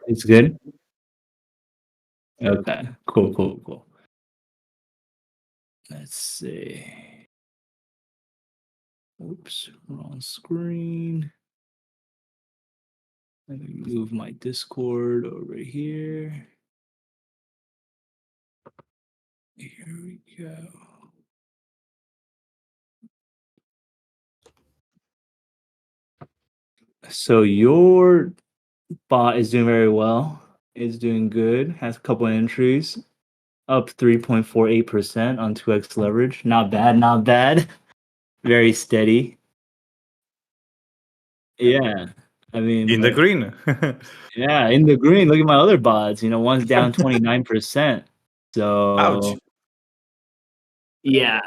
It's good? Okay. Cool, cool, cool. Let's see. Oops, wrong screen. Let me move my Discord over here. Here we go. So your bot is doing very well. It's doing good. Has a couple of entries. Up 3.48% on 2x leverage. Not bad, not bad. Very steady. Yeah. I mean, In the green. yeah, in the green. Look at my other bots. One's down 29%. So Ouch. yeah.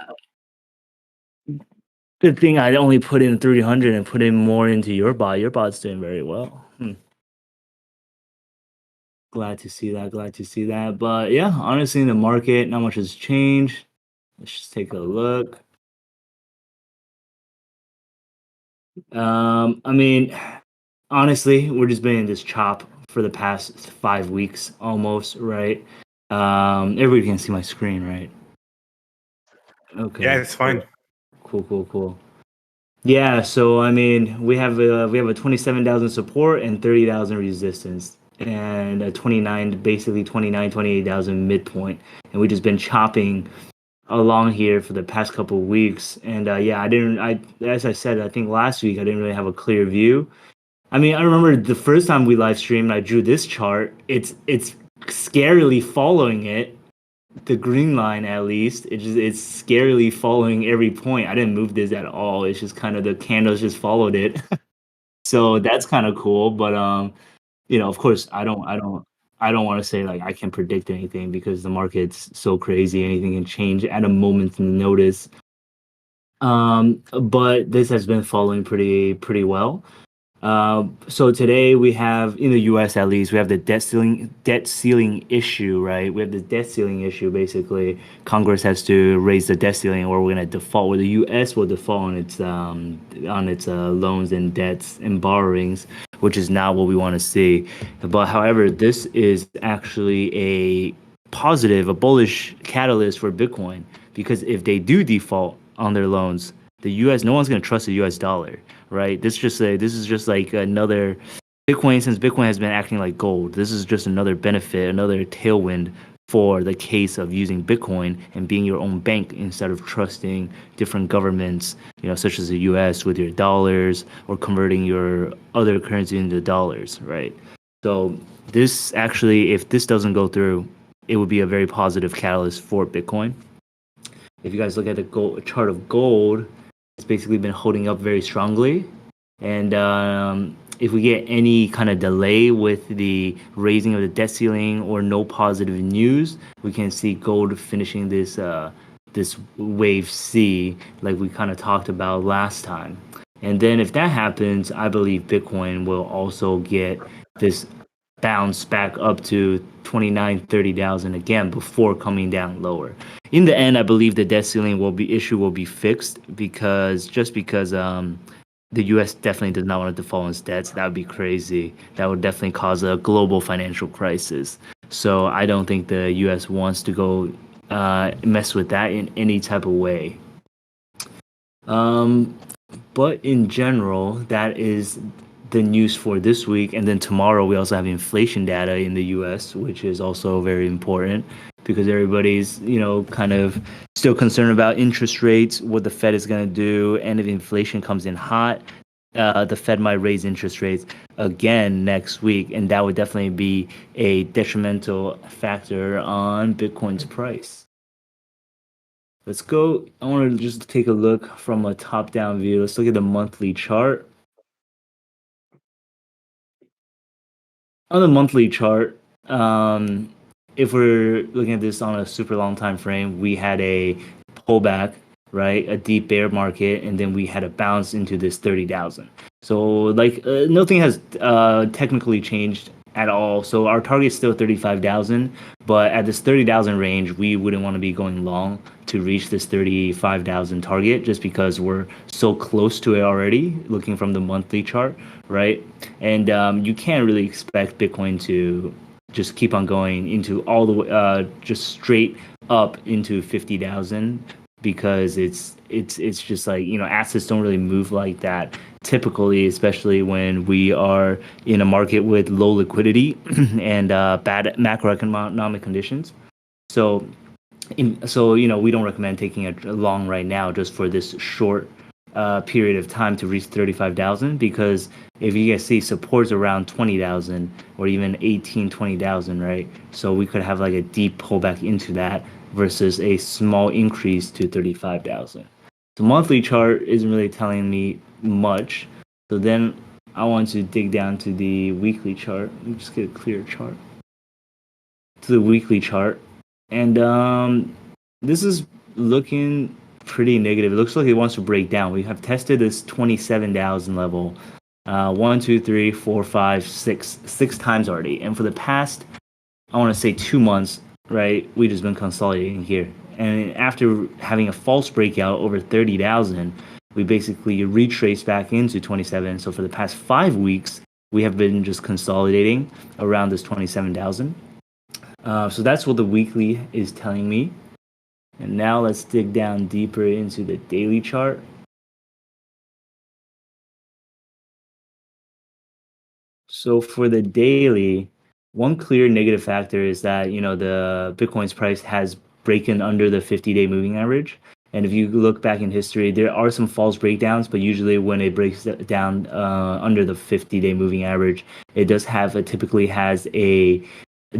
Good thing I only put in 300 and put in more into your bot. Your bot's doing very well. Glad to see that. Glad to see that. But yeah, honestly, in the market, not much has changed. Let's just take a look. I mean, honestly, we're just been in this chop for the past 5 weeks almost, right? Everybody can see my screen, right? Okay. Yeah, it's fine. Cool, cool, cool. Yeah, so I mean, we have a 27,000 support and 30,000 resistance, and a 28,000 midpoint, and we just been chopping along here for the past couple of weeks. And yeah, as I said, I think last week I didn't really have a clear view. I mean, I remember the first time we live streamed, I drew this chart. It's scarily following it, the green line at least. It's scarily following every point. I didn't move this at all. It's just kind of the candles just followed it. So that's kind of cool. But of course, I don't want to say like I can predict anything because the market's so crazy. Anything can change at a moment's notice. But this has been following pretty well. So today we have, in the U.S. at least, we have the debt ceiling issue, right? We have the debt ceiling issue. Basically, Congress has to raise the debt ceiling, or we're gonna default, or the U.S. will default on its loans and debts and borrowings, which is not what we want to see. But however, this is actually a positive, a bullish catalyst for Bitcoin, because if they do default on their loans, the U.S. no one's gonna trust the U.S. dollar, right? This is just like another Bitcoin, since Bitcoin has been acting like gold. This is just another benefit, another tailwind for the case of using Bitcoin and being your own bank instead of trusting different governments, such as the US with your dollars, or converting your other currency into dollars, right? So this actually, if this doesn't go through, it would be a very positive catalyst for Bitcoin. If you guys look at the chart of gold, it's basically been holding up very strongly. And if we get any kind of delay with the raising of the debt ceiling or no positive news, we can see gold finishing this wave C, like we kind of talked about last time. And then if that happens, I believe Bitcoin will also get this bounce back up to 29, 30,000 again before coming down lower. In the end, I believe the debt ceiling will be fixed, because the U.S. definitely does not want to default on its debts. That would be crazy. That would definitely cause a global financial crisis. So I don't think the U.S. wants to go mess with that in any type of way. But in general, that is the news for this week. And then tomorrow we also have inflation data in the US, which is also very important, because everybody's, kind of still concerned about interest rates, what the Fed is going to do. And if inflation comes in hot, the Fed might raise interest rates again next week. And that would definitely be a detrimental factor on Bitcoin's price. Let's go. I want to just take a look from a top-down view. Let's look at the monthly chart. On the monthly chart, if we're looking at this on a super long time frame, we had a pullback, right? A deep bear market, and then we had a bounce into this 30,000. So, like, nothing has technically changed at all. So our target is still 35,000, but at this 30,000 range, we wouldn't want to be going long to reach this 35,000 target just because we're so close to it already, looking from the monthly chart, right? And you can't really expect Bitcoin to just keep on going into all the way, just straight up into 50,000 because it's just like, you know, assets don't really move like that typically, especially when we are in a market with low liquidity and bad macroeconomic conditions. So you know, we don't recommend taking a long right now just for this short period of time to reach 35,000, because if you guys see supports around 20,000 or even 20,000, right? So we could have like a deep pullback into that versus a small increase to 35,000. The monthly chart isn't really telling me much. So then I want to dig down to the weekly chart. Let me just get a clear chart. To the weekly chart. And this is looking pretty negative. It looks like it wants to break down. We have tested this 27,000 level 1, 2, 3, 4, 5, 6 times already. And for the past, I want to say 2 months, right, we've just been consolidating here. And after having a false breakout over 30,000, we basically retraced back into 27. So for the past 5 weeks, we have been just consolidating around this 27,000. So that's what the weekly is telling me. And now let's dig down deeper into the daily chart. So for the daily, one clear negative factor is that, you know, the Bitcoin's price has broken under the 50-day moving average. And if you look back in history, there are some false breakdowns, but usually when it breaks down under the 50-day moving average, it does have typically has a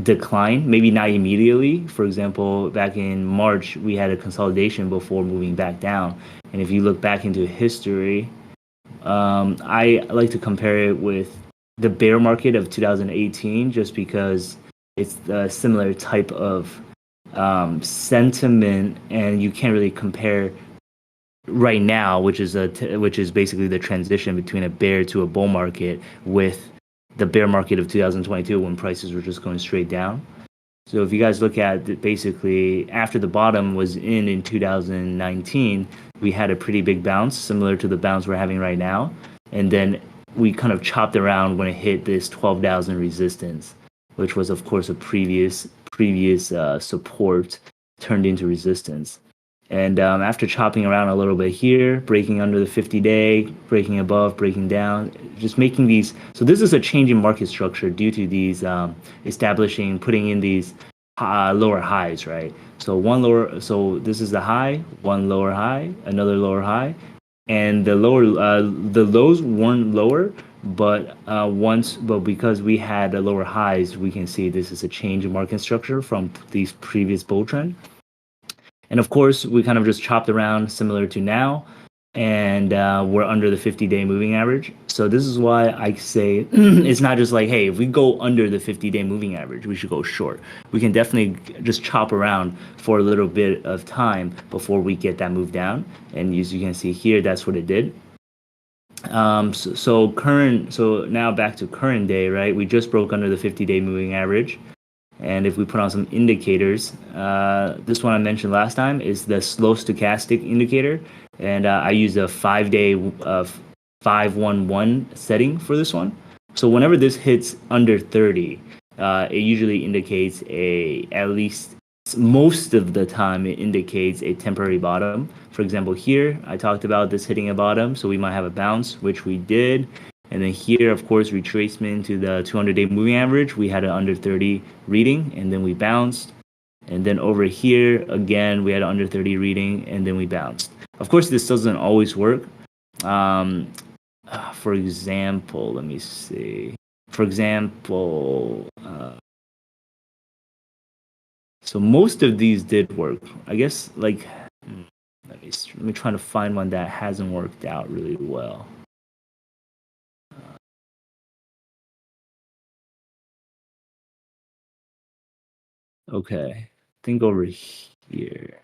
decline, maybe not immediately. For example, back in March, we had a consolidation before moving back down. And if you look back into history, I like to compare it with the bear market of 2018, just because it's a similar type of sentiment, and you can't really compare right now, which is basically the transition between a bear to a bull market, with the bear market of 2022 when prices were just going straight down. So if you guys look at basically after the bottom was in 2019, we had a pretty big bounce similar to the bounce we're having right now. And then we kind of chopped around when it hit this 12,000 resistance, which was of course a previous support turned into resistance. And after chopping around a little bit here, breaking under the 50-day, breaking above, breaking down, just making these. So this is a change in market structure due to these putting in these lower highs, right? So this is the high, one lower high, another lower high, and the lows weren't lower, but because we had lower highs, we can see this is a change in market structure from these previous bull trend. And of course, we kind of just chopped around similar to now, and we're under the 50-day moving average. So this is why I say it's not just like, hey, if we go under the 50-day moving average, we should go short. We can definitely just chop around for a little bit of time before we get that move down. And as you can see here, that's what it did. So now back to current day, right? We just broke under the 50-day moving average. And if we put on some indicators, this one I mentioned last time is the slow stochastic indicator. And I use a 5-day 511 setting for this one. So whenever this hits under 30, it usually indicates at least most of the time, it indicates a temporary bottom. For example, here, I talked about this hitting a bottom. So we might have a bounce, which we did. And then here, of course, retracement to the 200-day moving average. We had an under 30 reading, and then we bounced. And then over here, again, we had an under 30 reading, and then we bounced. Of course, this doesn't always work. For example, let me see. For example, so most of these did work. I guess, like, let me try to find one that hasn't worked out really well. Okay, I think over here.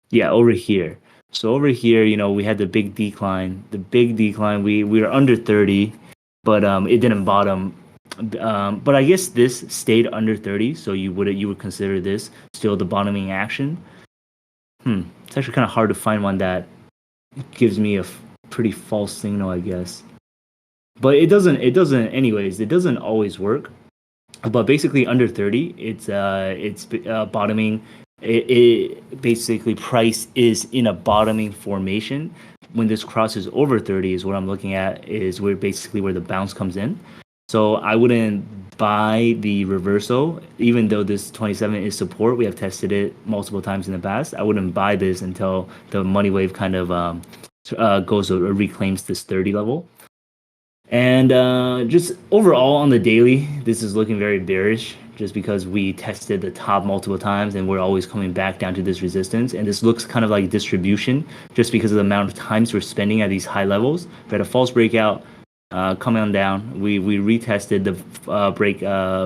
Yeah, over here. So over here, you know, we had the big decline. We were under 30, but it didn't bottom But I guess this stayed under 30, so you would consider this still the bottoming action. It's actually kind of hard to find one that gives me a pretty false signal, I guess. But it doesn't always work. But basically under 30, it's bottoming. It basically price is in a bottoming formation. When this crosses over 30 is what I'm looking at, is where basically where the bounce comes in. So I wouldn't buy the reversal, even though this 27 is support. We have tested it multiple times in the past. I wouldn't buy this until the money wave kind of goes or reclaims this 30 level. And just overall on the daily, this is looking very bearish just because we tested the top multiple times and we're always coming back down to this resistance. And this looks kind of like distribution just because of the amount of times we're spending at these high levels. We had a false breakout, coming on down. We retested the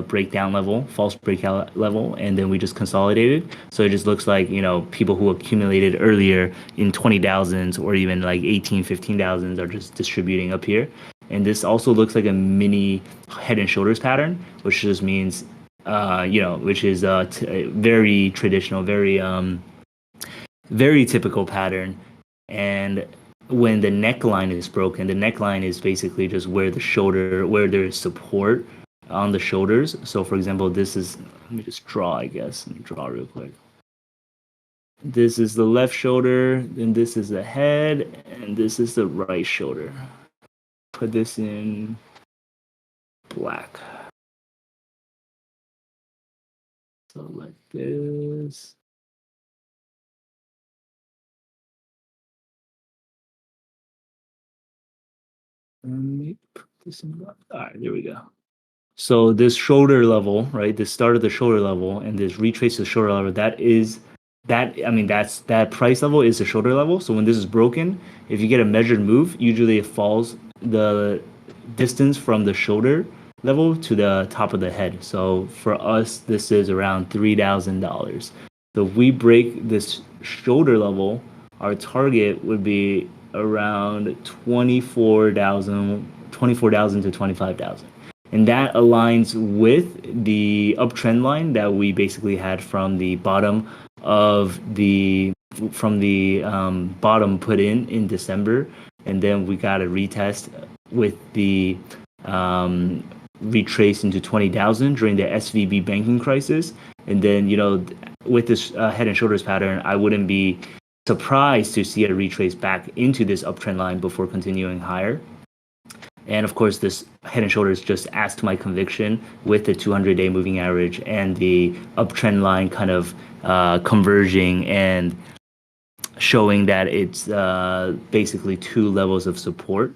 breakdown level, false breakout level, and then we just consolidated. So it just looks like, people who accumulated earlier in 20,000s or even like 18, 15,000s are just distributing up here. And this also looks like a mini head and shoulders pattern, which just means, which is very traditional, very typical pattern. And when the neckline is broken, the neckline is basically just where there is support on the shoulders. So for example, let me just draw, I guess. Let me draw real quick. This is the left shoulder, then this is the head, and this is the right shoulder. Put this in black. So like this. Maybe put this in black. All right, there we go. So this shoulder level, right? The start of the shoulder level and this retrace to the shoulder level, that price level is the shoulder level. So when this is broken, if you get a measured move, usually it falls the distance from the shoulder level to the top of the head. So for us, this is around $3,000. So if we break this shoulder level, our target would be around 24,000 to 25,000. And that aligns with the uptrend line that we basically had from the bottom bottom put in December, and then we got a retest with the retrace into 20,000 during the SVB banking crisis. And then with this head and shoulders pattern, I wouldn't be surprised to see a retrace back into this uptrend line before continuing higher. And of course, this head and shoulders just adds to my conviction with the 200-day moving average and the uptrend line kind of converging and showing that it's basically two levels of support.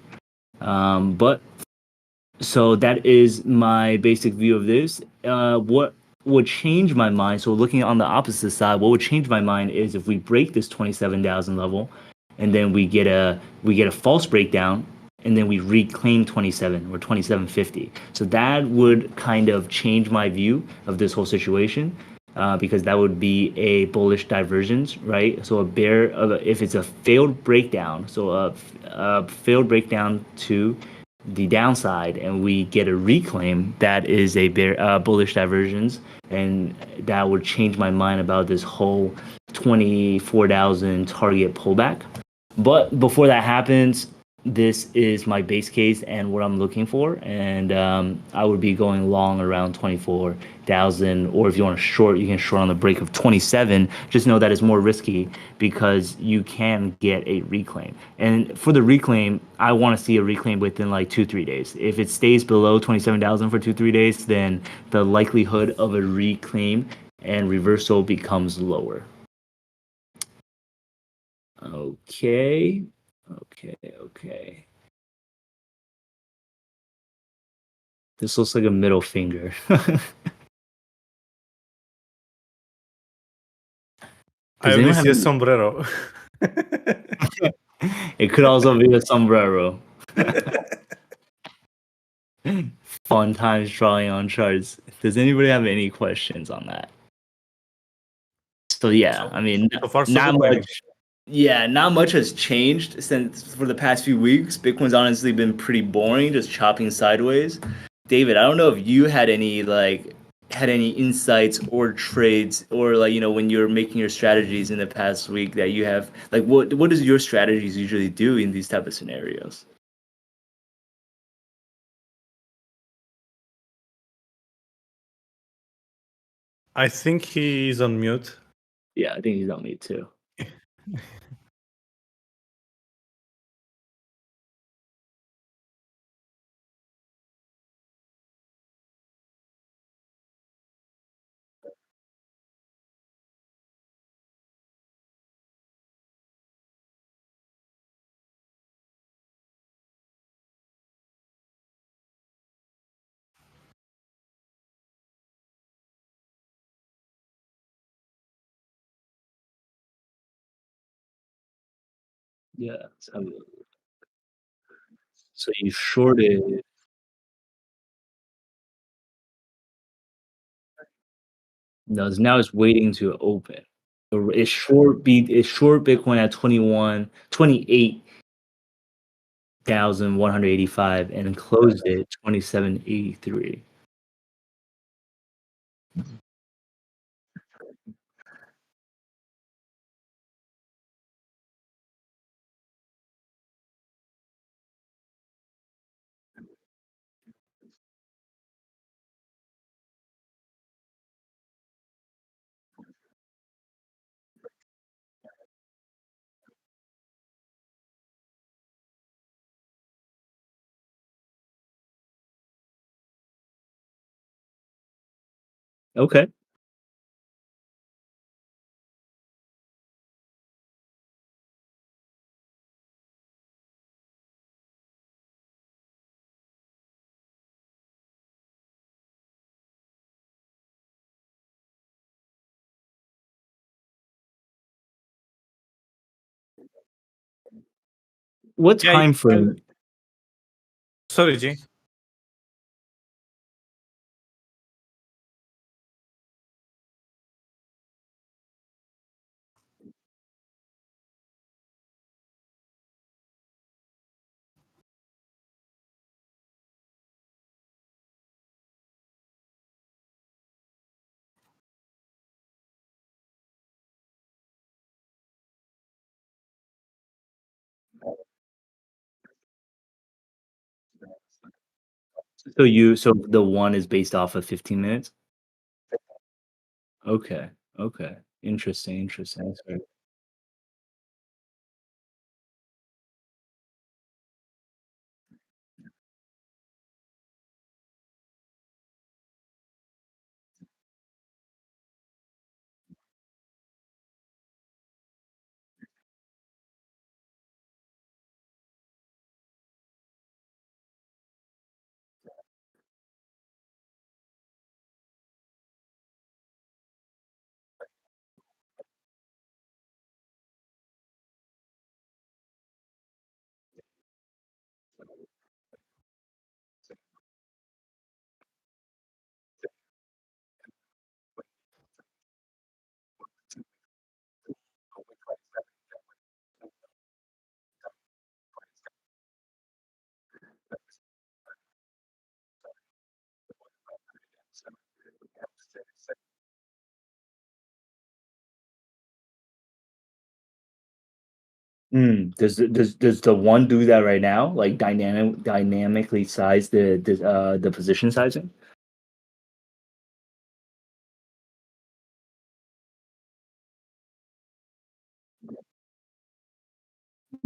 So that is my basic view of this. What would change my mind? So looking on the opposite side, what would change my mind is if we break this 27,000 level, and then we get a false breakdown, and then we reclaim 27 or 2750. So that would kind of change my view of this whole situation, because that would be a bullish divergence, right? So if it's a failed breakdown, so a failed breakdown to the downside, and we get a reclaim, that is a bullish divergence, and that would change my mind about this whole 24,000 target pullback. But before that happens, this is my base case and what I'm looking for, and I would be going long around 24,000, or if you want to short, you can short on the break of 27. Just know that it's more risky because you can get a reclaim, and for the reclaim, I want to see a reclaim within like 2-3 days. If it stays below 27,000 for 2-3 days, then the likelihood of a reclaim and reversal becomes lower. Okay. This looks like a middle finger. I only see a sombrero. It could also be a sombrero. Fun times drawing on charts. Does anybody have any questions on that? So yeah, so far, not much. Yeah, not much has changed since for the past few weeks. Bitcoin's honestly been pretty boring, just chopping sideways. David, I don't know if you had any insights or trades or when you're making your strategies in the past week that you have what does your strategies usually do in these type of scenarios? I think he's on mute. Yeah, I think he's on mute too. Yeah. So you shorted. No, now it's waiting to open. It's short Bitcoin at 28,185 and closed it 2783. Okay. What time frame? Sorry, G. So the one is based off of 15 minutes? Okay. Okay. Interesting. That's very. Does the one do that right now? Like dynamically size the position sizing?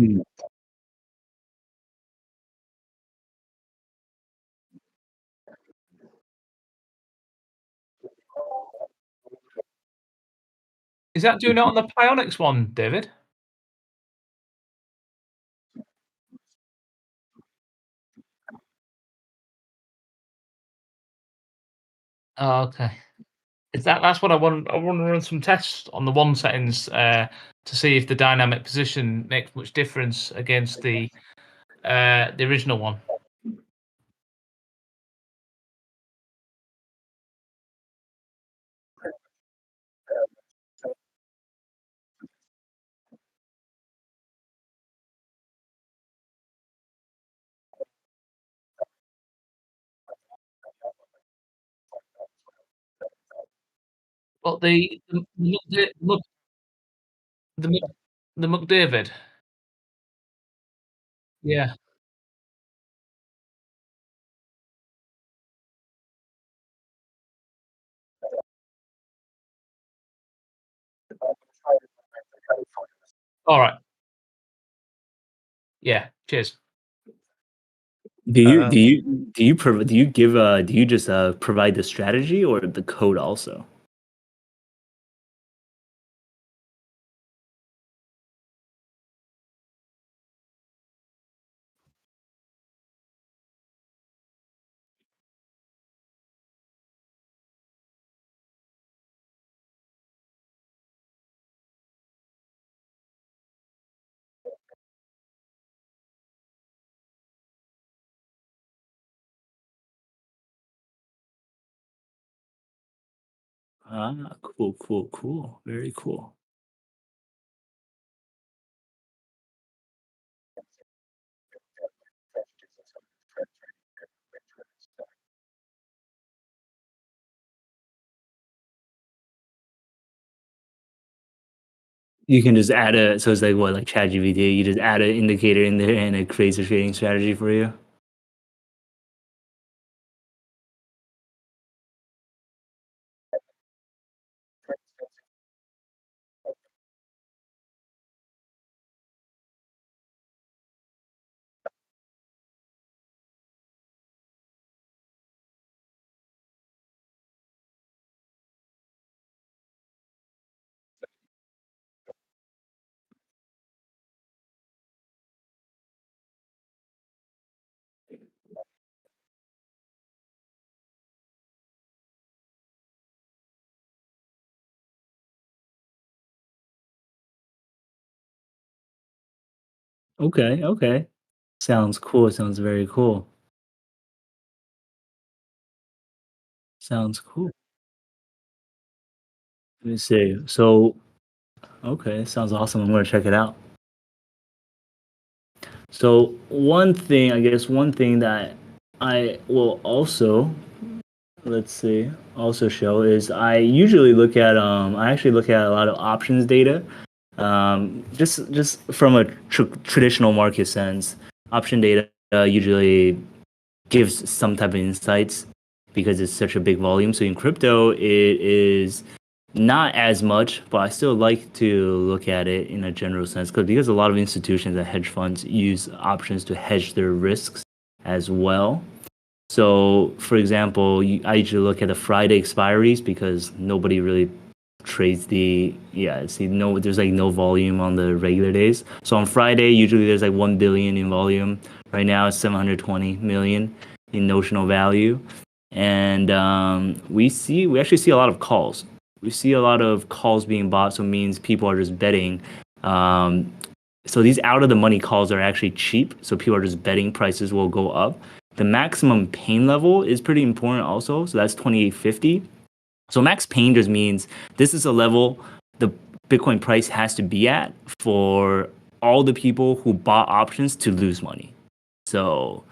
Mm. Is that doing it on the Pionix one, David? Oh, okay. That's what I want. I want to run some tests on the one settings to see if the dynamic position makes much difference against the original one. But the McDavid. Yeah. All right. Yeah. Cheers. Do you Uh, do you do you do you give do you just provide the strategy or the code also? Ah, cool, cool, cool. Very cool. You can just add a so it's like what like ChatGPT. You just add an indicator in there and it creates a trading strategy for you. Okay, okay. Sounds cool. Sounds very cool. Sounds cool. Let me see. So, okay, sounds awesome. I'm gonna check it out. So, one thing, I guess, one thing that I will also let's see also show is I actually look at a lot of options data, just from a traditional market sense. Option data usually gives some type of insights because it's such a big volume. So in crypto, it is not as much, but I still like to look at it in a general sense because a lot of institutions and hedge funds use options to hedge their risks as well. So, for example, I usually look at the Friday expiries because nobody really trades see, no, there's like no volume on the regular days. So on Friday, usually there's like 1 billion in volume. Right now it's 720 million in notional value. And we actually see a lot of calls. We see a lot of calls being bought, so it means people are just betting. Um, so these out of the money calls are actually cheap, so people are just betting prices will go up. The maximum pain level is pretty important also, so that's 2850. So max pain just means this is a level the Bitcoin price has to be at for all the people who bought options to lose money. So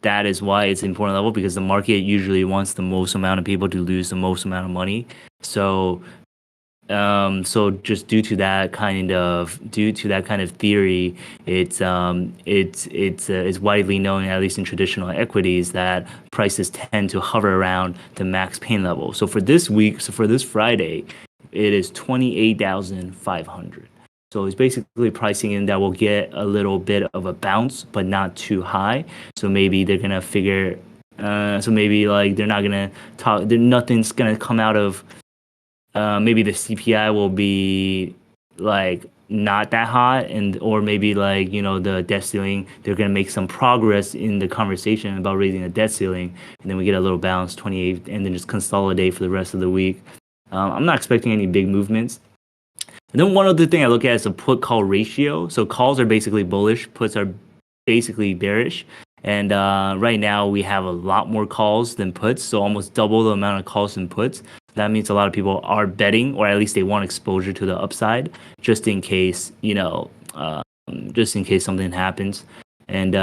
that is why it's an important level because the market usually wants the most amount of people to lose the most amount of money. So so just due to that kind of theory, it's widely known, at least in traditional equities, that prices tend to hover around the max pain level. So for this week, so for this Friday, it is 28,500. So it's basically pricing in that will get a little bit of a bounce, but not too high. So maybe they're gonna figure. So maybe like they're not gonna talk. Nothing's gonna come out of maybe the CPI will be like not that hot and or maybe like the debt ceiling they're going to make some progress in the conversation about raising the debt ceiling and then we get a little bounce 28 and then just consolidate for the rest of the week. I'm not expecting any big movements. And then one other thing I look at is the put call ratio. So calls are basically bullish, puts are basically bearish. And right now we have a lot more calls than puts, so almost double the amount of calls than puts. That means a lot of people are betting, or at least they want exposure to the upside, just in case, just in case something happens. And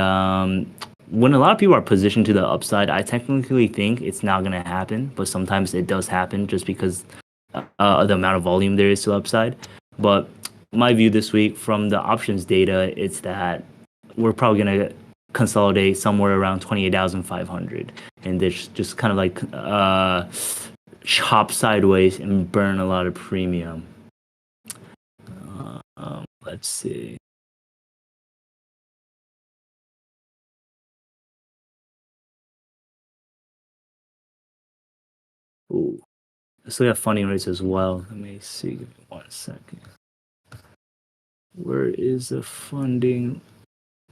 when a lot of people are positioned to the upside, I technically think it's not going to happen, but sometimes it does happen just because the amount of volume there is to upside. But my view this week from the options data, it's that we're probably gonna consolidate somewhere around 28,500, and this just kind of like chop sideways and burn a lot of premium. Let's see. Ooh. So we have funding rates as well. Let me see. Give me 1 second. Where is the funding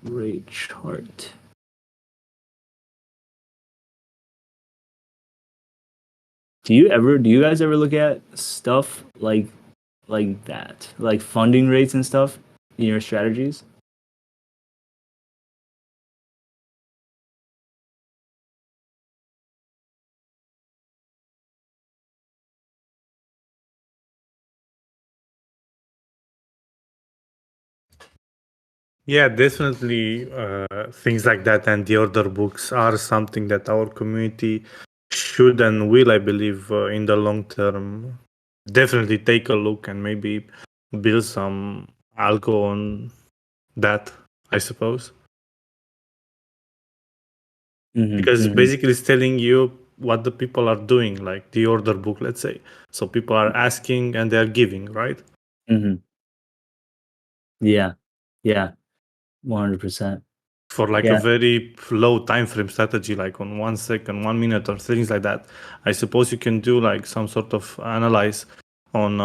rate chart? Do you guys ever look at stuff like that, like funding rates and stuff in your strategies? Yeah, definitely. Things like that and the order books are something that our community should and will, I believe, in the long term, definitely take a look and maybe build some algo on that, I suppose. Because basically it's telling you what the people are doing, like the order book, let's say. So people are asking and they're giving, right? Yeah, 100%. For like a very low time frame strategy, like on 1 second, 1 minute, or things like that, I suppose you can do like some sort of analyze on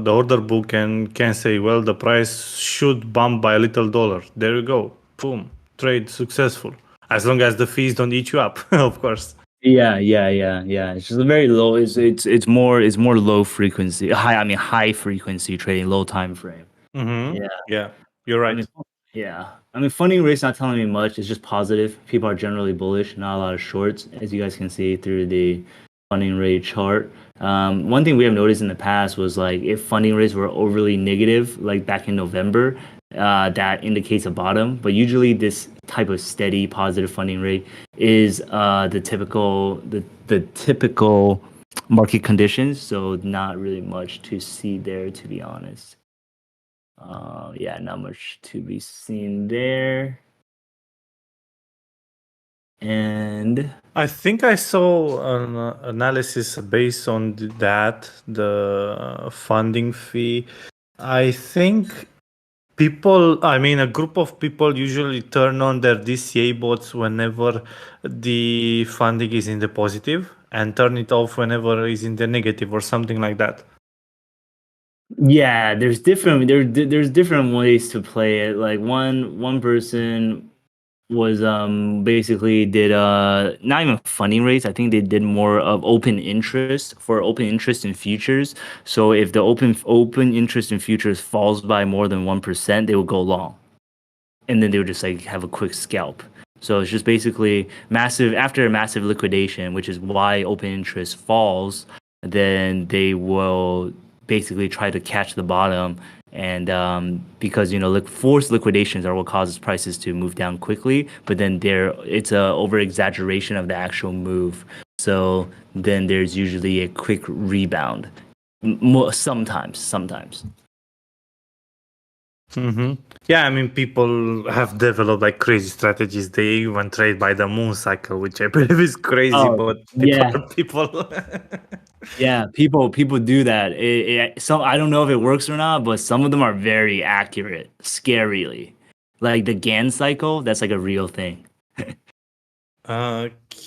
the order book and can say, well, the price should bump by a little dollar. There you go, boom, trade successful, as long as the fees don't eat you up. Of course. Yeah. It's just very low. It's more low frequency, high frequency trading, low time frame. Yeah, you're right. I mean, funding rate's not telling me much. It's just positive. People are generally bullish, not a lot of shorts, as you guys can see through the funding rate chart. One thing we have noticed in the past was like if funding rates were overly negative, like back in November, that indicates a bottom. But usually, this type of steady positive funding rate is the typical market conditions. So not really much to see there, to be honest. Not much to be seen there. And I think I saw an analysis based on the funding fee. I think a group of people usually turn on their DCA bots whenever the funding is in the positive and turn it off whenever it's in the negative or something like that. yeah, there's different ways to play it. Like one person was basically did not even funding rates. I think they did more of open interest in futures. So if the open interest in futures falls by more than 1%, they would go long, and then they would just like have a quick scalp. So it's just basically after a massive liquidation, which is why open interest falls. Then they will basically try to catch the bottom, and because forced liquidations are what causes prices to move down quickly, but then it's a over exaggeration of the actual move, so then there's usually a quick rebound. Sometimes. Yeah, I mean, people have developed like crazy strategies. They even trade by the moon cycle, which I believe is crazy, but people are people. Yeah, people do that. Some I don't know if it works or not, but some of them are very accurate, scarily. Like the Gann cycle, that's like a real thing.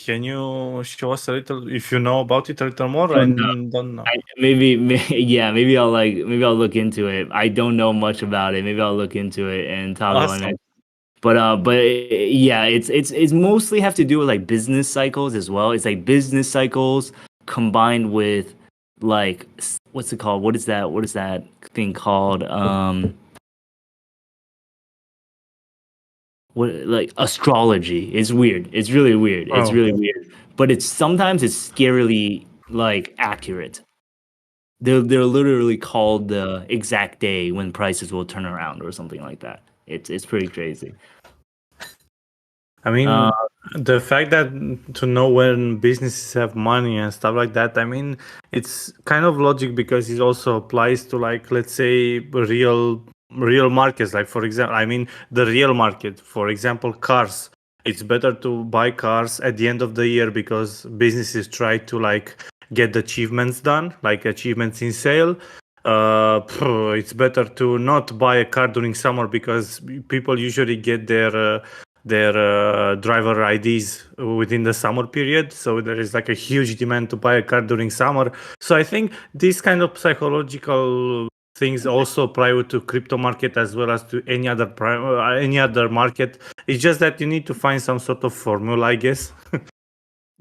Can you show us a little, if you know about it a little more? I don't know. Maybe I'll look into it. I don't know much about it. Maybe I'll look into it and talk about it. It's mostly have to do with like business cycles as well. It's like business cycles combined with like what's it called? What is that thing called? What like astrology? It's weird. It's really weird. It's really weird. But sometimes it's scarily like accurate. They're literally called the exact day when prices will turn around or something like that. It's pretty crazy. I mean, The fact that to know when businesses have money and stuff like that, I mean, it's kind of logic because it also applies to, like, let's say real markets. Like, for example, I mean, the real market, for example, cars. It's better to buy cars at the end of the year because businesses try to, like, get the achievements done, like achievements in sale. It's better to not buy a car during summer because people usually get their driver IDs within the summer period. So there is like a huge demand to buy a car during summer. So I think these kind of psychological things also apply to crypto market as well as to any other market. It's just that you need to find some sort of formula, I guess.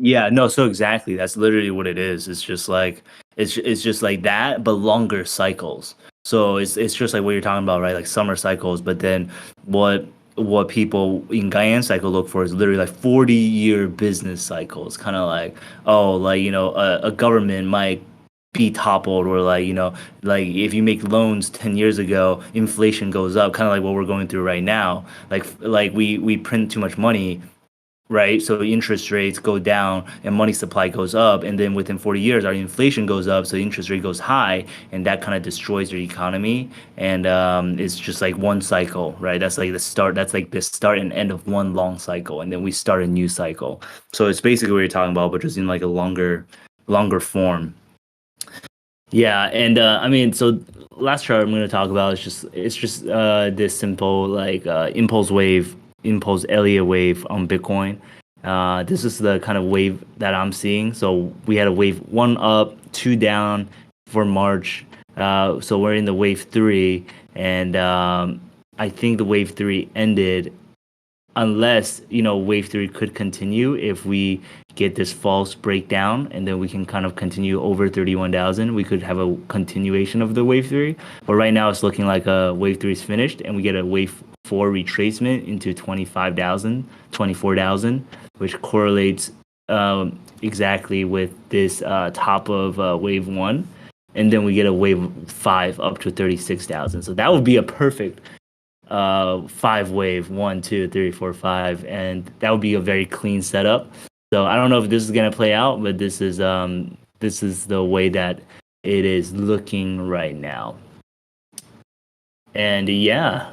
Yeah, no, so exactly. That's literally what it is. It's just like it's just like that, but longer cycles. So it's just like what you're talking about, right? Like summer cycles, but then what people in Guyana cycle look for is literally like 40-year business cycles. Kind of like, oh, like, a government might be toppled, or like, like if you make loans 10 years ago, inflation goes up, kind of like what we're going through right now. Like we print too much money, right? So interest rates go down and money supply goes up, and then within 40 years, our inflation goes up, so the interest rate goes high, and that kind of destroys your economy. And it's just like one cycle, right? That's like the start. That's like the start and end of one long cycle, and then we start a new cycle. So it's basically what you're talking about, but just in like a longer form. Yeah, and I mean, so last chart I'm going to talk about is just this simple like impulse Elliott wave on Bitcoin. This is the kind of wave that I'm seeing. So we had a wave one up, two down for March. So we're in the wave three, and I think the wave three ended, unless wave three could continue if we get this false breakdown, and then we can kind of continue over 31,000. We could have a continuation of the wave three, but right now it's looking like a wave three is finished, and we get a wave four retracement into 25,000, 24,000, which correlates exactly with this top of wave one, and then we get a wave five up to 36,000. So that would be a perfect five wave, 1, 2, 3, 4, 5, and that would be a very clean setup. So I don't know if this is gonna play out, but this is the way that it is looking right now. And yeah,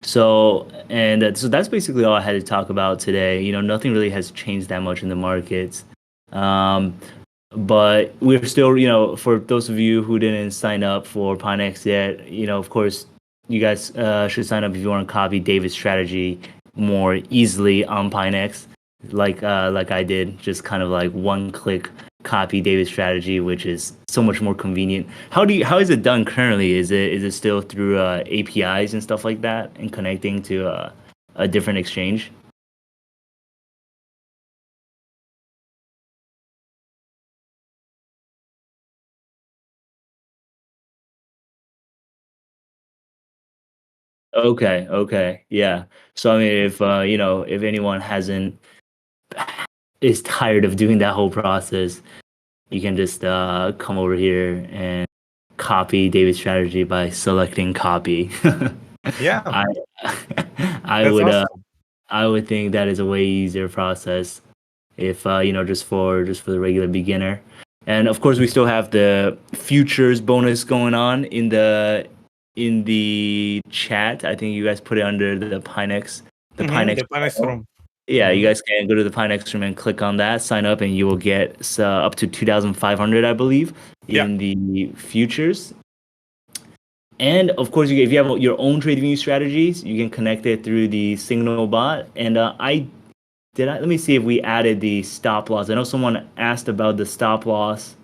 so that's basically all I had to talk about today. Nothing really has changed that much in the markets. But we're still, for those of you who didn't sign up for Pinex yet, of course, you guys should sign up if you want to copy David's strategy more easily on Pinex, like I did. Just kind of like one click copy David's strategy, which is so much more convenient. How is it done currently? Is it still through APIs and stuff like that, and connecting to a different exchange? Okay, yeah. So I mean, if if anyone is tired of doing that whole process, you can just come over here and copy David's strategy by selecting copy. Yeah, I I that's would awesome. I would think that is a way easier process if just for the regular beginner. And of course, we still have the futures bonus going on in the chat. I think you guys put it under the Pinex, the Pinex. The Pinex room. Yeah, you guys can go to the Pinex room and click on that, sign up, and you will get up to 2,500, I believe, in the futures. And of course, if you have your own TradingView strategies, you can connect it through the Signal bot. And let me see if we added the stop loss. I know someone asked about the stop loss,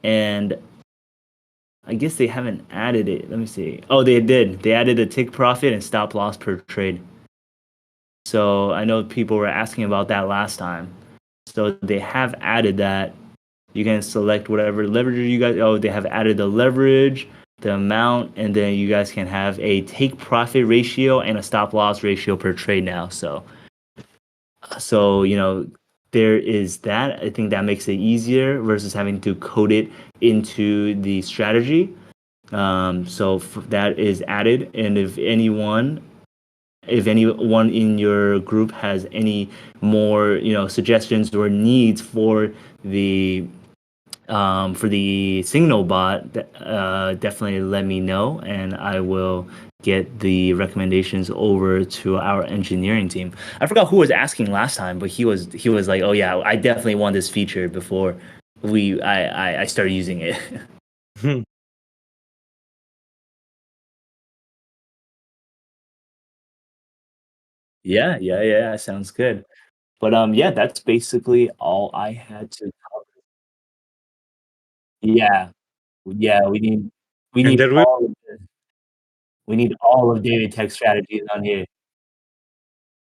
and I guess they haven't added it. Let me see. Oh, they did. They added the take profit and stop loss per trade. So I know people were asking about that last time. So they have added that. You can select whatever leverage you guys. Oh, they have added the leverage, the amount, and then you guys can have a take profit ratio and a stop loss ratio per trade now. So there is that. I think that makes it easier versus having to code it into the strategy. So that is added, and if anyone if anyone in your group has any more, suggestions or needs for the signal bot, definitely let me know, and I will get the recommendations over to our engineering team. I forgot who was asking last time, but he was like, "Oh yeah, I definitely want this feature before I started using it." Yeah, sounds good. But yeah, that's basically all I had to. Yeah, yeah, we And need there will all of we need all of DaviddTech strategies on here.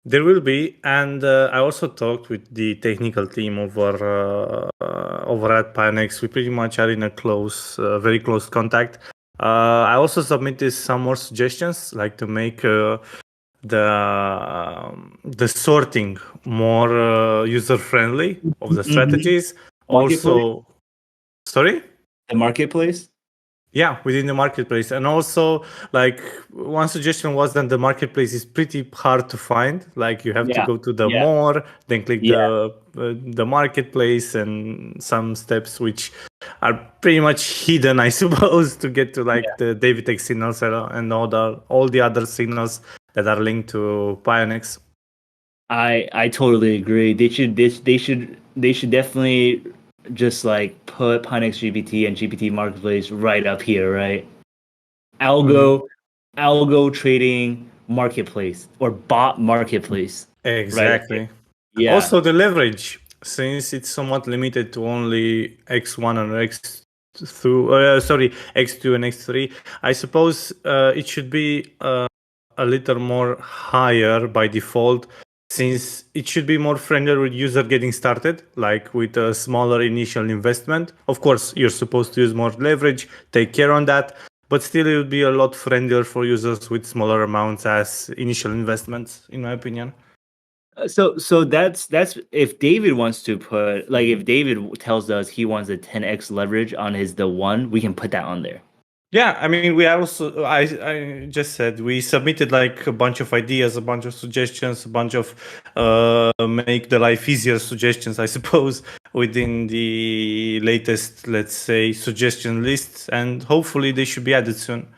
be, and I also talked with the technical team over at Pinex. We pretty much are in a very close contact. I also submitted some more suggestions, like to make the sorting more user friendly of the Mhm. strategies. Marketplace? Also, sorry. The marketplace? Yeah, within the marketplace. And also, like, one suggestion was that the marketplace is pretty hard to find. Like, you have to Yeah, go to the yeah, more, then click yeah, the marketplace, and some steps which are pretty much hidden, I suppose, to get to like yeah. the DaviddTech signals and all the other signals that are linked to Pionex. I totally agree. They should definitely just like put Pinex GPT and GPT Marketplace right up here, right? Mhm. Algo, Algo trading marketplace or bot marketplace, right up here. Exactly. Yeah. Also, the leverage, since it's somewhat limited to only X1 and X2 and X3, I suppose it should be a little more higher by default, since it should be more friendly with user getting started, like with a smaller initial investment. Of course, you're supposed to use more leverage, take care on that, but still it would be a lot friendlier for users with smaller amounts as initial investments, in my opinion. So that's if David wants to put, like, if David tells us he wants a 10x leverage on his the one, we can put that on there. Yeah, I mean, we are also. I just said we submitted like a bunch of ideas, a bunch of suggestions, a bunch of make the life easier suggestions, I suppose, within the latest, let's say, suggestion lists, and hopefully they should be added soon.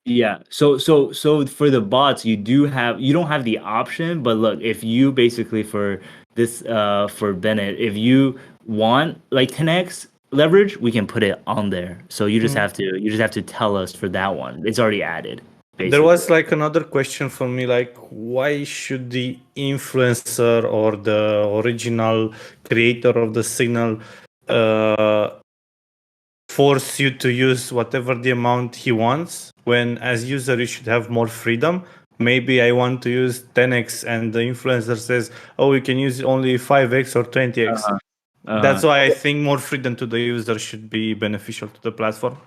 Yeah. So for the bots, you don't have the option, but look, if you basically for this for Bennett, if you want like 10x leverage, we can put it on there. So Mhm. you just have to tell us for that one. It's already added, There basically. was like another question for me, like why should the influencer or the original creator of the signal uh, force you to use whatever the amount he wants, when as user you should have more freedom? Maybe I want to use 10x and the influencer says, oh, you can use only 5x or 20x. Uh-huh. That's Uh-huh. why I think more freedom to the user should be beneficial to the platform.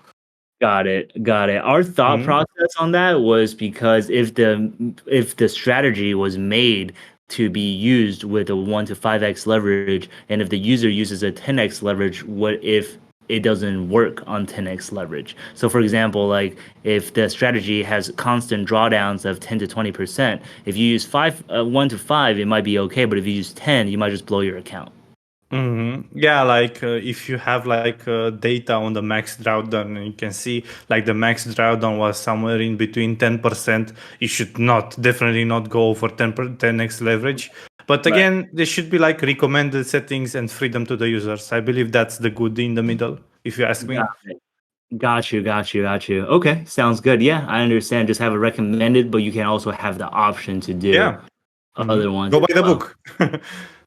Got it. Got it. Our thought Mhm. process on that was because if the strategy was made to be used with a 1 to 5x leverage, and if the user uses a 10x leverage, what if it doesn't work on 10x leverage? So for example, like if the strategy has constant drawdowns of 10 to 20%, if you use 1 to 5, it might be okay, but if you use 10, you might just blow your account. Yeah, like if you have like data on the max drawdown, you can see like the max drawdown was somewhere in between 10%. You should definitely not go for 10x leverage. But Right. again, there should be like recommended settings and freedom to the users. I believe that's the good in the middle, if you ask me. Got it. Got you. Okay, sounds good. Yeah, I understand. Just have it recommended, but you can also have the option to do Yeah. other ones Go as by the well. book.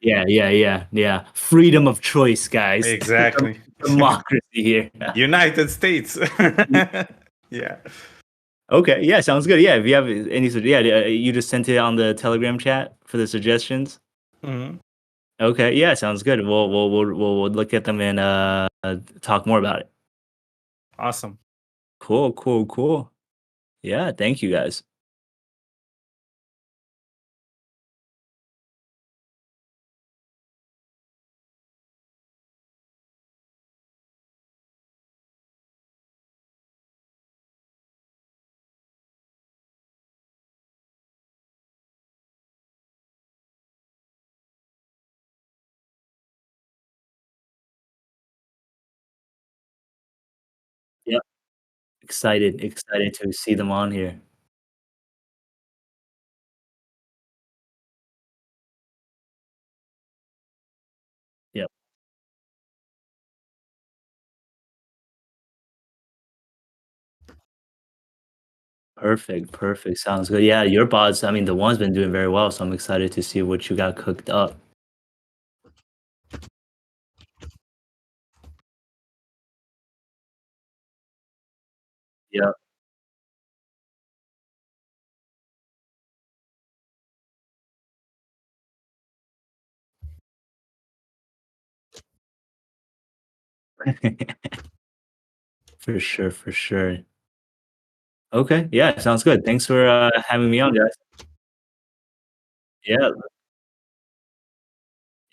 Yeah. Freedom of choice, guys. Exactly. Democracy here. United States. Yeah. Okay, yeah, sounds good. Yeah, if you have any, you just sent it on the Telegram chat for the suggestions. Mhm. Okay, yeah, sounds good. We'll look at them and talk more about it. Awesome. Cool. Yeah, thank you guys. Excited to see them on here. Yep. Perfect. Sounds good. Yeah, your bots, I mean, the one's been doing very well, so I'm excited to see what you got cooked up. Yep. For sure. Okay, yeah, sounds good. Thanks for having me on, guys. Yeah,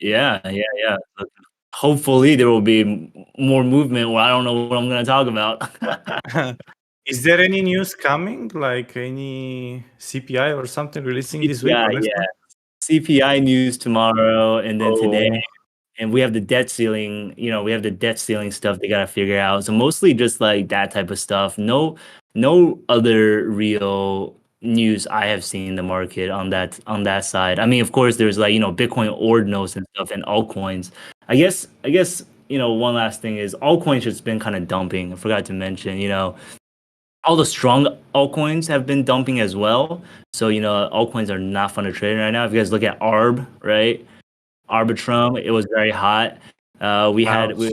yeah. Look, hopefully there will be more movement. Well, I don't know what I'm gonna talk about. Is there any news coming, like any CPI or something releasing this week CPI, or next yeah. month? CPI news tomorrow, and then today. Oh, And we have the debt ceiling, we have the debt ceiling stuff they gotta figure out. So mostly just like that type of stuff. No other real news I have seen in the market on that side. I mean, of course, there's like, Bitcoin ordinals and stuff and altcoins. I guess, one last thing is altcoins just been kind of dumping. I forgot to mention, all the strong altcoins have been dumping as well. So, altcoins are not fun to trade right now. If you guys look at ARB, right? Arbitrum, it was very hot. We had, ouch.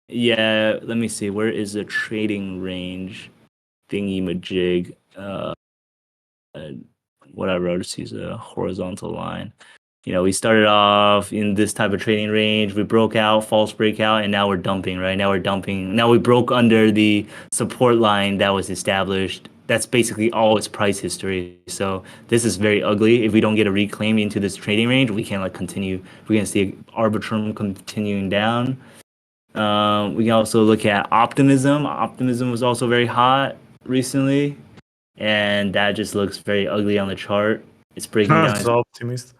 yeah, let me see, where is the trading range thingy majig? Uh, whatever, I'll just use a horizontal line. We started off in this type of trading range. We broke out, false breakout, and now we're dumping, right? Now we're dumping. Now we broke under the support line that was established. That's basically all its price history. So this is very ugly. If we don't get a reclaim into this trading range, we can like continue. We're gonna see Arbitrum continuing down. We can also look at Optimism. Optimism was also very hot recently, and that just looks very ugly on the chart. It's breaking down. So optimist.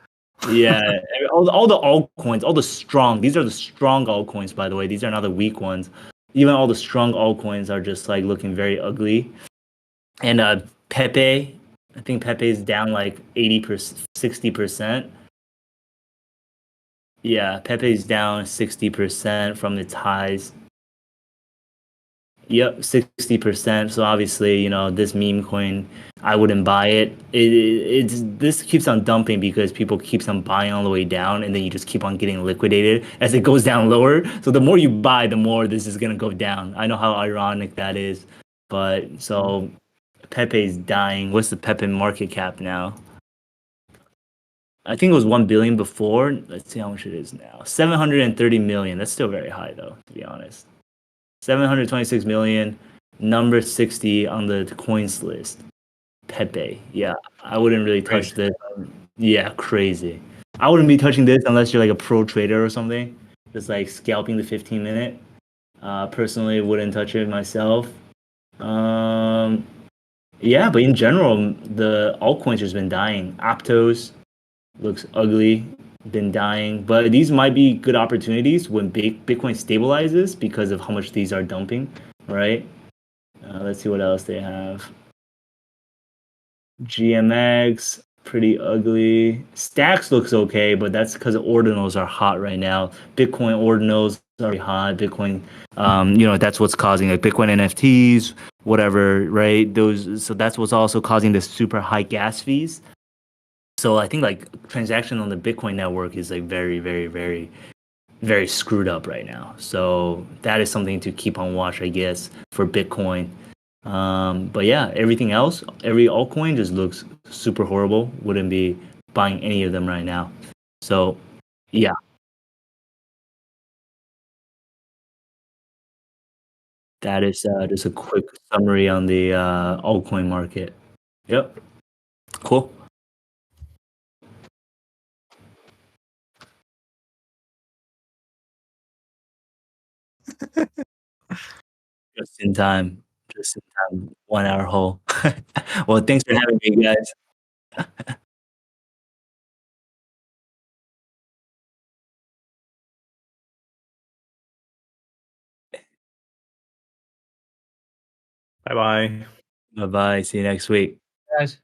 Yeah, all the altcoins, all the strong. These are the strong altcoins, by the way. These are not the weak ones. Even all the strong altcoins are just like looking very ugly. And Pepe, I think Pepe is down like 80%, 60%. Yeah, Pepe is down 60% from its highs. Yep, 60%. So obviously, this meme coin, I wouldn't buy it. It's this keeps on dumping because people keeps on buying all the way down, and then you just keep on getting liquidated as it goes down lower. So the more you buy, the more this is gonna go down. I know how ironic that is, but so Pepe's dying. What's the Pepe market cap now? I think it was 1 billion before. Let's see how much it is now. 730 million. That's still very high though, to be honest. 726 million, number 60 on the coins list. Pepe. Yeah, I wouldn't really touch Crazy. this. Yeah, crazy. I wouldn't be touching this unless you're like a pro trader or something. Just like scalping the 15-minute. Personally, wouldn't touch it myself. Um, yeah, but in general, the altcoins has been dying. Aptos looks ugly, been dying. But these might be good opportunities when Bitcoin stabilizes because of how much these are dumping, right? Let's see what else they have. GMX, pretty ugly. Stacks looks okay, but that's because ordinals are hot right now. Bitcoin ordinals are very hot. Bitcoin, that's what's causing like Bitcoin NFTs, whatever, right? So that's what's also causing the super high gas fees. So I think like transaction on the Bitcoin network is like very, very, very, very screwed up right now. So that is something to keep on watch, I guess, for Bitcoin. But yeah, everything else, every altcoin just looks super horrible. Wouldn't be buying any of them right now. So yeah, that is just a quick summary on the altcoin market. Yep, cool. Just in time. Just in time. 1 hour hole. Well, thanks for having me, guys. Bye bye. Bye bye. See you next week. Guys.